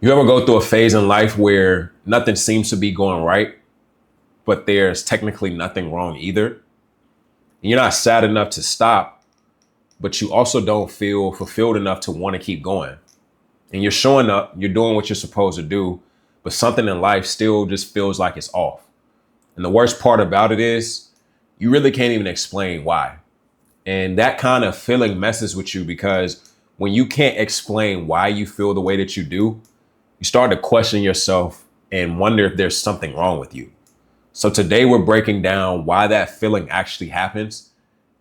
You ever go through a phase in life where nothing seems to be going right, but there's technically nothing wrong either? And you're not sad enough to stop, but you also don't feel fulfilled enough to want to keep going. And you're showing up, you're doing what you're supposed to do, but something in life still just feels like it's off. And the worst part about it is you really can't even explain why. And that kind of feeling messes with you because when you can't explain why you feel the way that you do, you start to question yourself and wonder if there's something wrong with you. So today we're breaking down why that feeling actually happens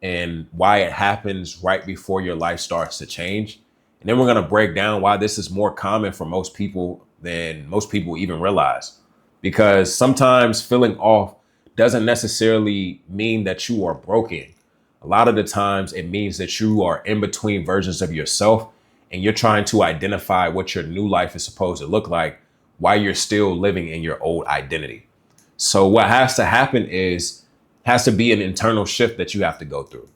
and why it happens right before your life starts to change. And then we're going to break down why this is more common for most people than most people even realize. Because sometimes feeling off doesn't necessarily mean that you are broken. A lot of the times it means that you are in between versions of yourself and you're trying to identify what your new life is supposed to look like while you're still living in your old identity. So what has to happen is has to be an internal shift that you have to go through.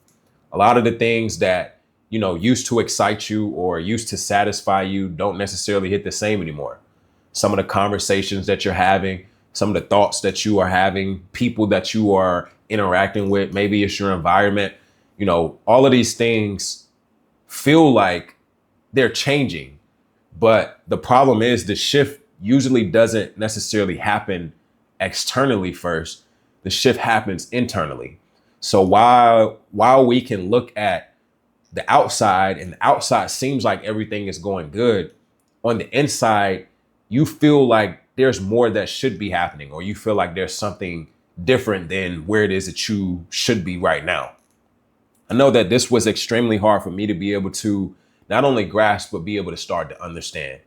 A lot of the things that, used to excite you or used to satisfy you don't necessarily hit the same anymore. Some of the conversations that you're having, some of the thoughts that you are having, people that you are interacting with, maybe it's your environment, all of these things feel like they're changing. But the problem is the shift usually doesn't necessarily happen externally first. The shift happens internally. So while we can look at the outside and the outside seems like everything is going good, on the inside, you feel like there's more that should be happening, or you feel like there's something different than where it is that you should be right now. I know that this was extremely hard for me to be able to not only grasp, but be able to start to understand.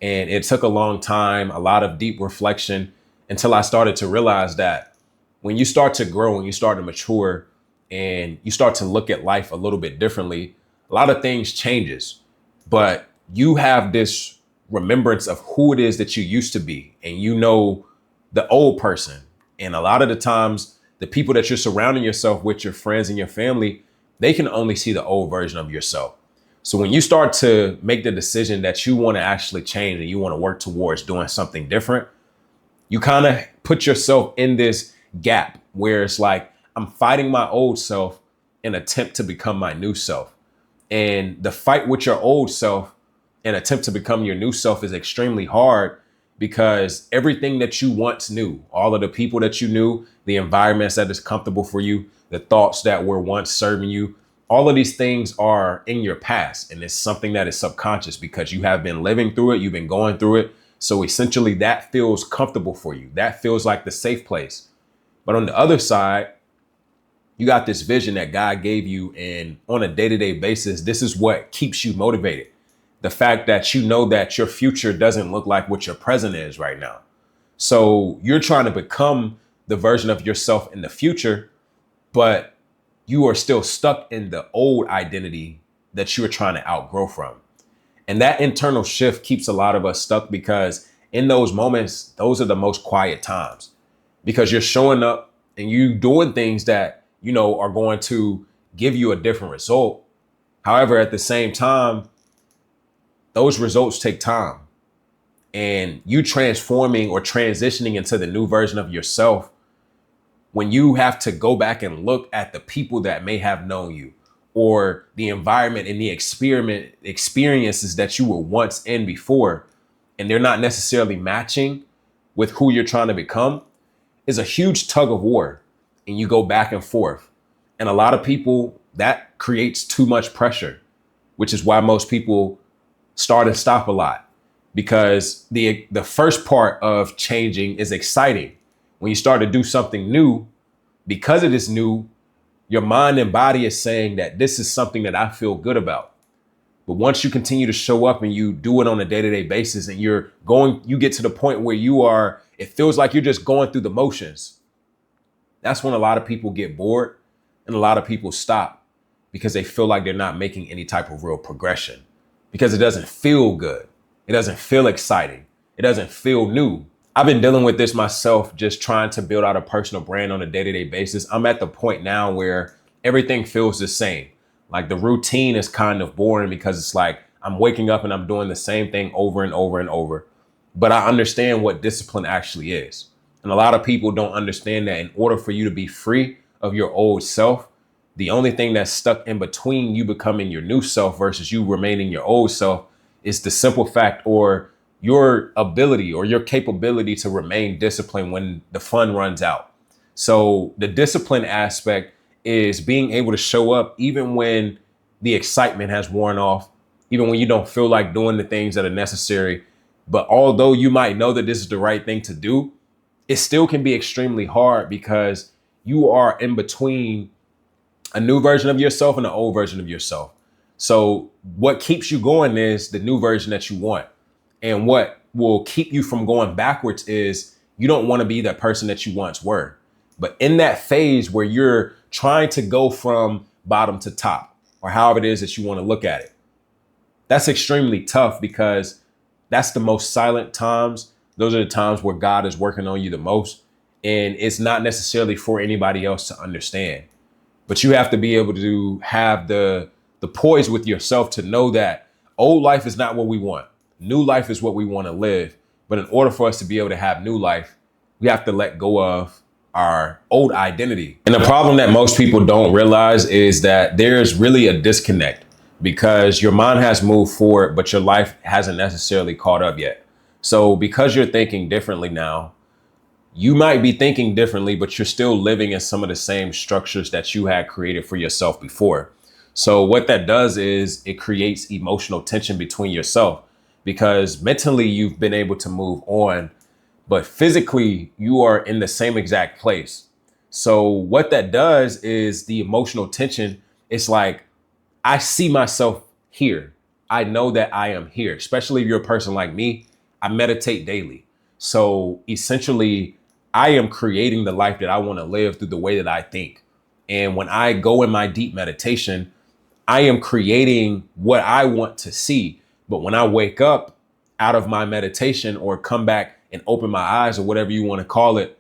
And it took a long time, a lot of deep reflection until I started to realize that when you start to grow and you start to mature and you start to look at life a little bit differently, a lot of things changes, but you have this remembrance of who it is that you used to be. And the old person. And a lot of the times, the people that you're surrounding yourself with, your friends and your family, they can only see the old version of yourself. So when you start to make the decision that you want to actually change and you want to work towards doing something different, you kind of put yourself in this gap where it's like, I'm fighting my old self in attempt to become my new self. And the fight with your old self and attempt to become your new self is extremely hard because everything that you once knew, all of the people that you knew, the environments that is comfortable for you, the thoughts that were once serving you, all of these things are in your past. And it's something that is subconscious because you have been living through it. You've been going through it. So essentially that feels comfortable for you. That feels like the safe place. But on the other side, you got this vision that God gave you. And on a day-to-day basis, this is what keeps you motivated. The fact that you know that your future doesn't look like what your present is right now. So you're trying to become the version of yourself in the future, but you are still stuck in the old identity that you're trying to outgrow from. And that internal shift keeps a lot of us stuck because in those moments, those are the most quiet times because you're showing up and you doing things that, are going to give you a different result. However, at the same time, those results take time, and you transforming or transitioning into the new version of yourself when you have to go back and look at the people that may have known you or the environment and the experiences that you were once in before, and they're not necessarily matching with who you're trying to become, is a huge tug of war. And you go back and forth. And a lot of people, that creates too much pressure, which is why most people start and stop a lot, because the first part of changing is exciting. When you start to do something new, because it is new, your mind and body is saying that this is something that I feel good about. But once you continue to show up and you do it on a day-to-day basis and you get to the point where it feels like you're just going through the motions. That's when a lot of people get bored and a lot of people stop because they feel like they're not making any type of real progression because it doesn't feel good. It doesn't feel exciting. It doesn't feel new. I've been dealing with this myself, just trying to build out a personal brand on a day-to-day basis. I'm at the point now where everything feels the same. Like the routine is kind of boring because it's like I'm waking up and I'm doing the same thing over and over and over. but I understand what discipline actually is. And a lot of people don't understand that in order for you to be free of your old self, the only thing that's stuck in between you becoming your new self versus you remaining your old self is the simple fact or your ability or your capability to remain disciplined when the fun runs out. So the discipline aspect is being able to show up even when the excitement has worn off, even when you don't feel like doing the things that are necessary. But although you might know that this is the right thing to do, it still can be extremely hard because you are in between a new version of yourself and an old version of yourself. So what keeps you going is the new version that you want. And what will keep you from going backwards is you don't want to be that person that you once were. But in that phase where you're trying to go from bottom to top, or however it is that you want to look at it, that's extremely tough because that's the most silent times. Those are the times where God is working on you the most. And it's not necessarily for anybody else to understand. But you have to be able to have the poise with yourself to know that old life is not what we want. New life is what we want to live. But in order for us to be able to have new life, we have to let go of our old identity. And the problem that most people don't realize is that there's really a disconnect because your mind has moved forward, but your life hasn't necessarily caught up yet. So because you're thinking differently now, you might be thinking differently, but you're still living in some of the same structures that you had created for yourself before. So what that does is it creates emotional tension between yourself because mentally you've been able to move on, but physically you are in the same exact place. So what that does is the emotional tension. It's like, I see myself here. I know that I am here, especially if you're a person like me. I meditate daily. So essentially, I am creating the life that I want to live through the way that I think. And when I go in my deep meditation, I am creating what I want to see. But when I wake up out of my meditation or come back and open my eyes or whatever you want to call it,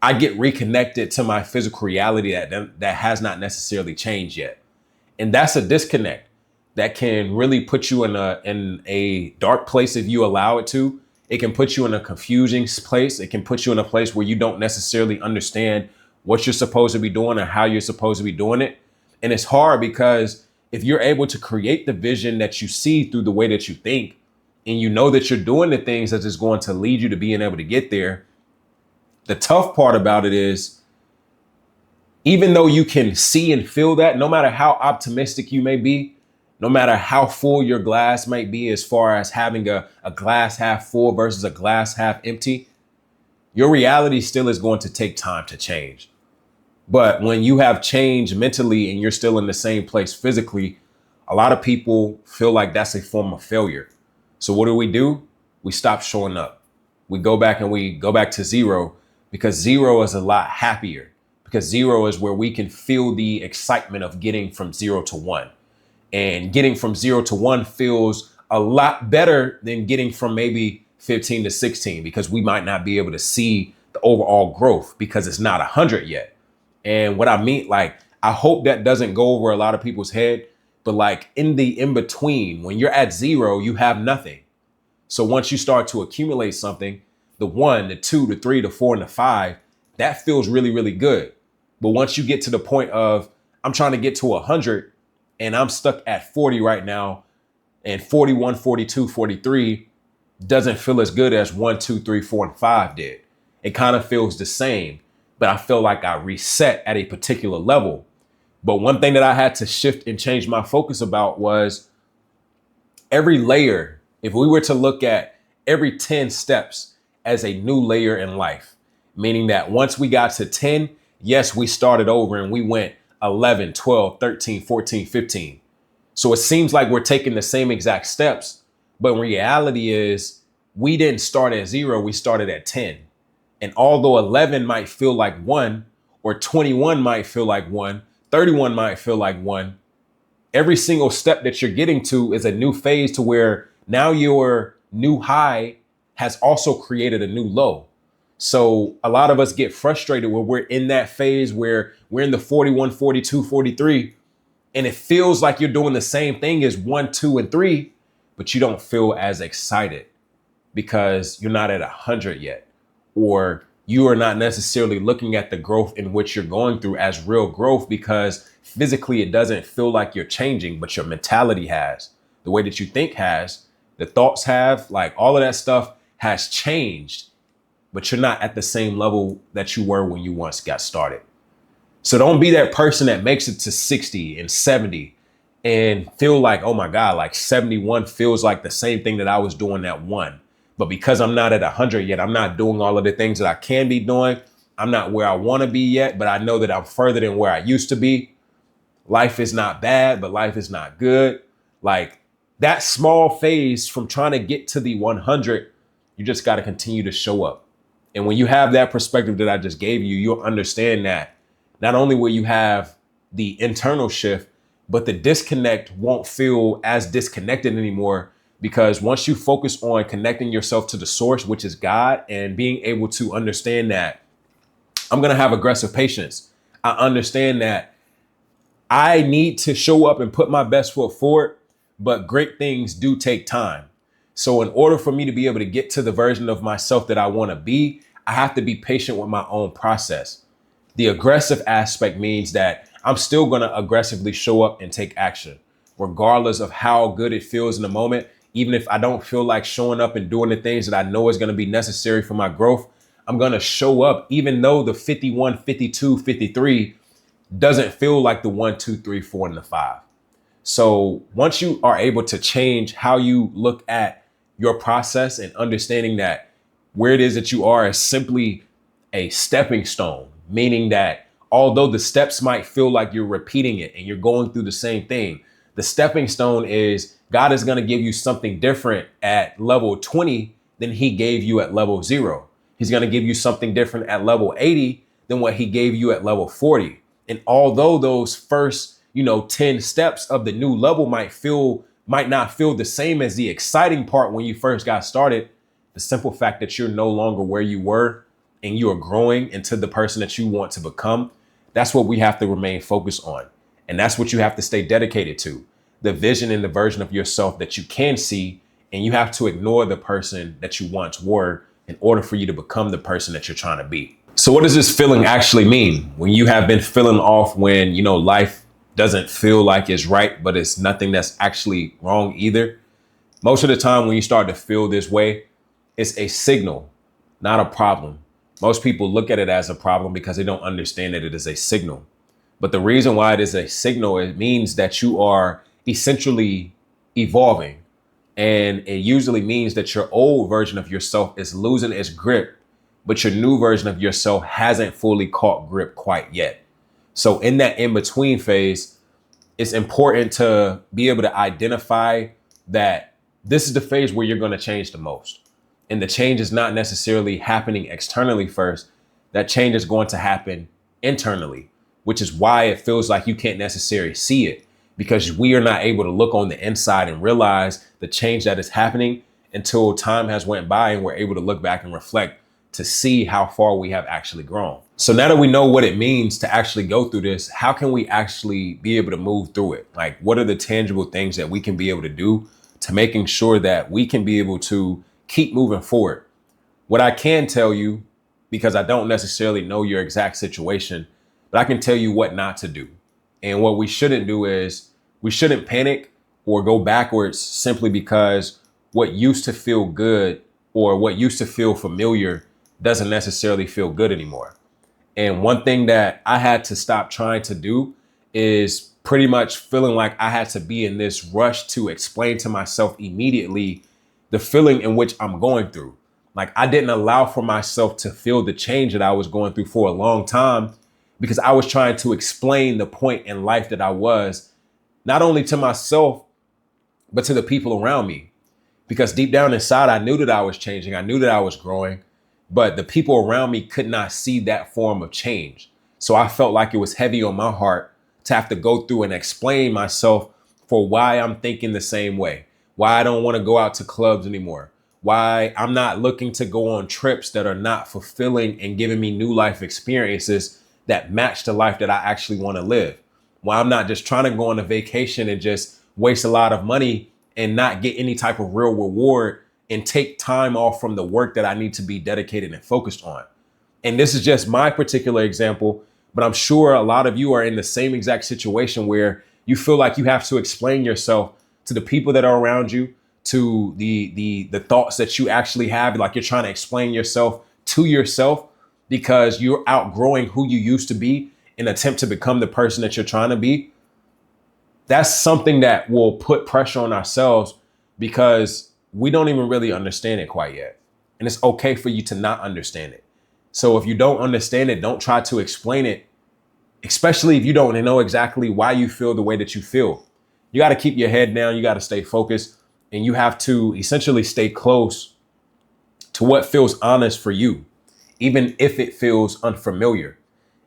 I get reconnected to my physical reality that has not necessarily changed yet. And that's a disconnect that can really put you in a dark place if you allow it to. It can put you in a confusing place. It can put you in a place where you don't necessarily understand what you're supposed to be doing or how you're supposed to be doing it. And it's hard because if you're able to create the vision that you see through the way that you think, and you know that you're doing the things that is going to lead you to being able to get there, the tough part about it is, even though you can see and feel that, no matter how optimistic you may be, no matter how full your glass might be, as far as having a glass half full versus a glass half empty, your reality still is going to take time to change. But when you have changed mentally and you're still in the same place physically, a lot of people feel like that's a form of failure. So what do? We stop showing up. We go back to zero because zero is a lot happier, because zero is where we can feel the excitement of getting from 0 to 1. And getting from 0 to 1 feels a lot better than getting from maybe 15 to 16, because we might not be able to see the overall growth because it's not 100 yet. And what I mean, like, I hope that doesn't go over a lot of people's head, but like in the in between, when you're at 0, you have nothing. So once you start to accumulate something, the 1, the 2, the 3, the 4, and the 5, that feels really, really good. But once you get to the point of, I'm trying to get to 100 and I'm stuck at 40 right now, and 41, 42, 43 doesn't feel as good as 1, 2, 3, 4, and 5 did. It kind of feels the same, but I feel like I reset at a particular level. But one thing that I had to shift and change my focus about was every layer. If we were to look at every 10 steps as a new layer in life, meaning that once we got to 10, yes, we started over and we went 11, 12, 13, 14, 15. So it seems like we're taking the same exact steps, but in reality is we didn't start at 0, we started at 10. And although 11 might feel like 1, or 21 might feel like 1, 31 might feel like 1, every single step that you're getting to is a new phase to where now your new high has also created a new low. So a lot of us get frustrated when we're in that phase where we're in the 41, 42, 43, and it feels like you're doing the same thing as 1, 2, and 3, but you don't feel as excited because you're not at 100 yet, or you are not necessarily looking at the growth in which you're going through as real growth, because physically it doesn't feel like you're changing, but your mentality has, the way that you think has, the thoughts have, like all of that stuff has changed, but you're not at the same level that you were when you once got started. So don't be that person that makes it to 60 and 70 and feel like, oh my God, like 71 feels like the same thing that I was doing at one. But because I'm not at 100 yet, I'm not doing all of the things that I can be doing. I'm not where I want to be yet, but I know that I'm further than where I used to be. Life is not bad, but life is not good. Like that small phase from trying to get to the 100, you just got to continue to show up. And when you have that perspective that I just gave you, you'll understand that not only will you have the internal shift, but the disconnect won't feel as disconnected anymore, because once you focus on connecting yourself to the source, which is God, and being able to understand that I'm going to have aggressive patience. I understand that I need to show up and put my best foot forward, but great things do take time. So in order for me to be able to get to the version of myself that I want to be, I have to be patient with my own process. The aggressive aspect means that I'm still going to aggressively show up and take action, regardless of how good it feels in the moment. Even if I don't feel like showing up and doing the things that I know is going to be necessary for my growth, I'm going to show up, even though the 51, 52, 53 doesn't feel like the 1, 2, 3, 4, and the 5. So once you are able to change how you look at your process and understanding that where it is that you are is simply a stepping stone, meaning that although the steps might feel like you're repeating it and you're going through the same thing, the stepping stone is God is going to give you something different at level 20 than he gave you at level 0. He's going to give you something different at level 80 than what he gave you at level 40. And although those first, 10 steps of the new level might not feel the same as the exciting part when you first got started, the simple fact that you're no longer where you were and you are growing into the person that you want to become, that's what we have to remain focused on. And that's what you have to stay dedicated to, the vision and the version of yourself that you can see. And you have to ignore the person that you once were in order for you to become the person that you're trying to be. So what does this feeling actually mean when you have been feeling off, when, life doesn't feel like it's right, but it's nothing that's actually wrong either? Most of the time when you start to feel this way, it's a signal, not a problem. Most people look at it as a problem because they don't understand that it is a signal. But the reason why it is a signal, it means that you are essentially evolving. And it usually means that your old version of yourself is losing its grip, but your new version of yourself hasn't fully caught grip quite yet. So in that in-between phase, it's important to be able to identify that this is the phase where you're going to change the most. And the change is not necessarily happening externally first. That change is going to happen internally, which is why it feels like you can't necessarily see it, because we are not able to look on the inside and realize the change that is happening until time has went by and we're able to look back and reflect to see how far we have actually grown. So now that we know what it means to actually go through this, how can we actually be able to move through it? Like, what are the tangible things that we can be able to do to making sure that we can be able to keep moving forward? What I can tell you, because I don't necessarily know your exact situation, but I can tell you what not to do. And what we shouldn't do is we shouldn't panic or go backwards simply because what used to feel good or what used to feel familiar doesn't necessarily feel good anymore. And one thing that I had to stop trying to do is pretty much feeling like I had to be in this rush to explain to myself immediately the feeling in which I'm going through. Like, I didn't allow for myself to feel the change that I was going through for a long time because I was trying to explain the point in life that I was, not only to myself, but to the people around me. Because deep down inside, I knew that I was changing. I knew that I was growing, but the people around me could not see that form of change. So I felt like it was heavy on my heart to have to go through and explain myself for why I'm thinking the same way, why I don't want to go out to clubs anymore, why I'm not looking to go on trips that are not fulfilling and giving me new life experiences that match the life that I actually want to live. Why I'm not just trying to go on a vacation and just waste a lot of money and not get any type of real reward and take time off from the work that I need to be dedicated and focused on. And this is just my particular example, but I'm sure a lot of you are in the same exact situation where you feel like you have to explain yourself to the people that are around you, to the thoughts that you actually have, like you're trying to explain yourself to yourself because you're outgrowing who you used to be in an attempt to become the person that you're trying to be. That's something that will put pressure on ourselves because we don't even really understand it quite yet. And it's okay for you to not understand it. So if you don't understand it, don't try to explain it, especially if you don't know exactly why you feel the way that you feel. You got to keep your head down. You got to stay focused, and you have to essentially stay close to what feels honest for you, even if it feels unfamiliar.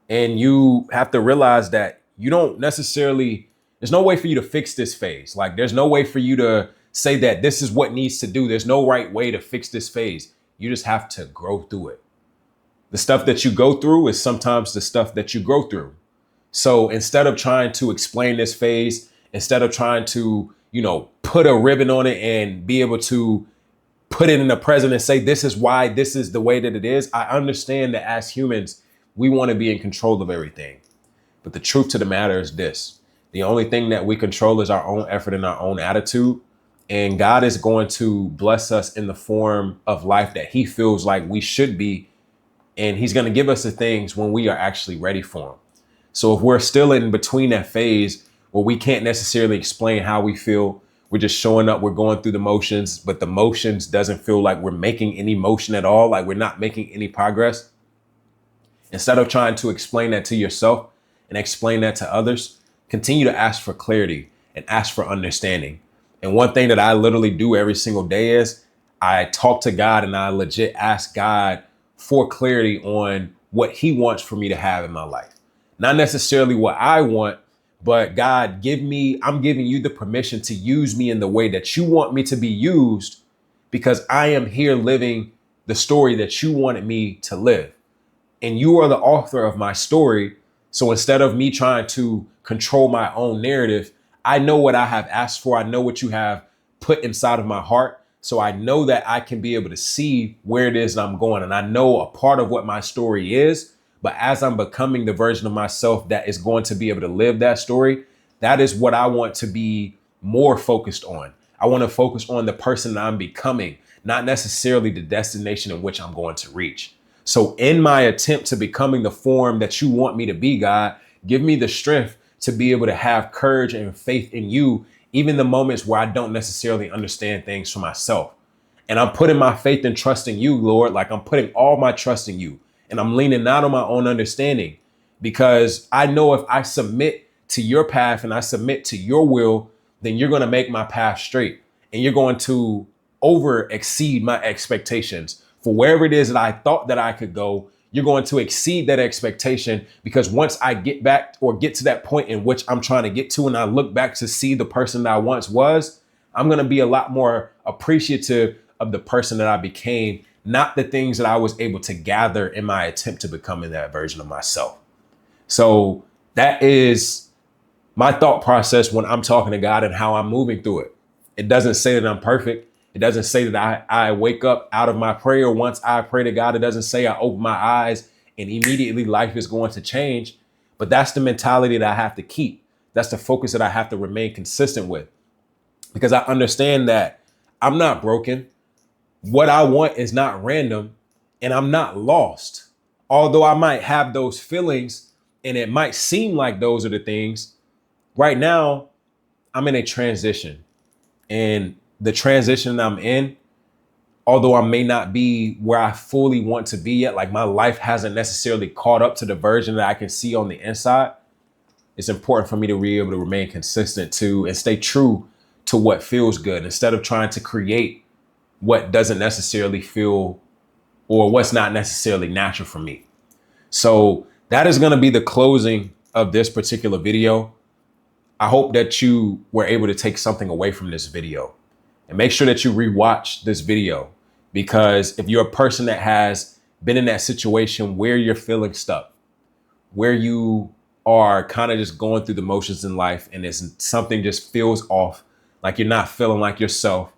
And you have to realize that you don't necessarily, there's no way for you to fix this phase. Like there's no way for you to say that this is what needs to do. There's no right way to fix this phase. You just have to grow through it. The stuff that you go through is sometimes the stuff that you grow through. So instead of trying to explain this phase, instead of trying to, put a ribbon on it and be able to put it in the present and say, this is why this is the way that it is. I understand that as humans, we want to be in control of everything. But the truth to the matter is this. The only thing that we control is our own effort and our own attitude. And God is going to bless us in the form of life that he feels like we should be. And he's going to give us the things when we are actually ready for them. So if we're still in between that phase where we can't necessarily explain how we feel, we're just showing up, we're going through the motions, but the motions doesn't feel like we're making any motion at all, like we're not making any progress. Instead of trying to explain that to yourself and explain that to others, continue to ask for clarity and ask for understanding. And one thing that I literally do every single day is I talk to God and I legit ask God for clarity on what he wants for me to have in my life. Not necessarily what I want, but God, I'm giving you the permission to use me in the way that you want me to be used, because I am here living the story that you wanted me to live. And you are the author of my story. So instead of me trying to control my own narrative, I know what I have asked for. I know what you have put inside of my heart. So I know that I can be able to see where it is that I'm going. And I know a part of what my story is. But as I'm becoming the version of myself that is going to be able to live that story, that is what I want to be more focused on. I want to focus on the person that I'm becoming, not necessarily the destination in which I'm going to reach. So in my attempt to becoming the form that you want me to be, God, give me the strength to be able to have courage and faith in you, even the moments where I don't necessarily understand things for myself. And I'm putting my faith and trust in you, Lord, like I'm putting all my trust in you. And I'm leaning not on my own understanding, because I know if I submit to your path and I submit to your will, then you're going to make my path straight and you're going to exceed my expectations for wherever it is that I thought that I could go. You're going to exceed that expectation, because once I get back or get to that point in which I'm trying to get to, and I look back to see the person that I once was, I'm going to be a lot more appreciative of the person that I became, not the things that I was able to gather in my attempt to becoming that version of myself. So that is my thought process when I'm talking to God and how I'm moving through it. It doesn't say that I'm perfect. It doesn't say that I wake up out of my prayer once I pray to God. It doesn't say I open my eyes and immediately life is going to change. But that's the mentality that I have to keep. That's the focus that I have to remain consistent with, because I understand that I'm not broken. What I want is not random, and I'm not lost. Although I might have those feelings and it might seem like those are the things, right now I'm in a transition, and the transition I'm in, although I may not be where I fully want to be yet, like my life hasn't necessarily caught up to the version that I can see on the inside, it's important for me to be able to remain consistent to and stay true to what feels good, instead of trying to create what doesn't necessarily feel or what's not necessarily natural for me. So that is going to be the closing of this particular video. I hope that you were able to take something away from this video, and make sure that you rewatch this video, because if you're a person that has been in that situation where you're feeling stuck, where you are kind of just going through the motions in life and something just feels off, like you're not feeling like yourself,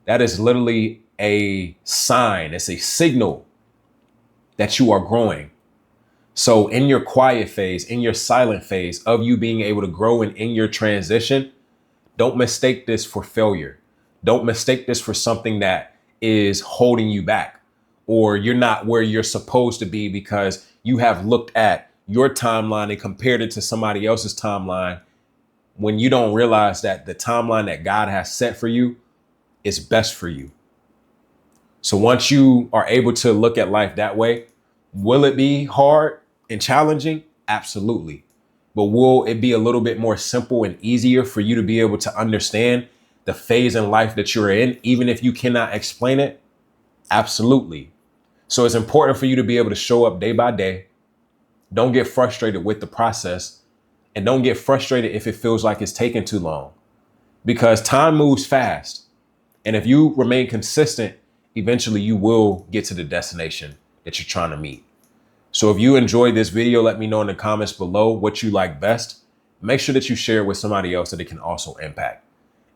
that is literally a sign, it's a signal that you are growing. So in your quiet phase, in your silent phase of you being able to grow and in your transition, don't mistake this for failure. Don't mistake this for something that is holding you back, or you're not where you're supposed to be because you have looked at your timeline and compared it to somebody else's timeline, when you don't realize that the timeline that God has set for you is best for you. So once you are able to look at life that way, will it be hard and challenging? Absolutely. But will it be a little bit more simple and easier for you to be able to understand the phase in life that you're in, even if you cannot explain it? Absolutely. So it's important for you to be able to show up day by day. Don't get frustrated with the process, and don't get frustrated if it feels like it's taking too long, because time moves fast. And if you remain consistent, eventually you will get to the destination that you're trying to meet. So if you enjoyed this video, let me know in the comments below what you like best. Make sure that you share it with somebody else that it can also impact.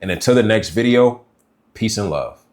And until the next video, peace and love.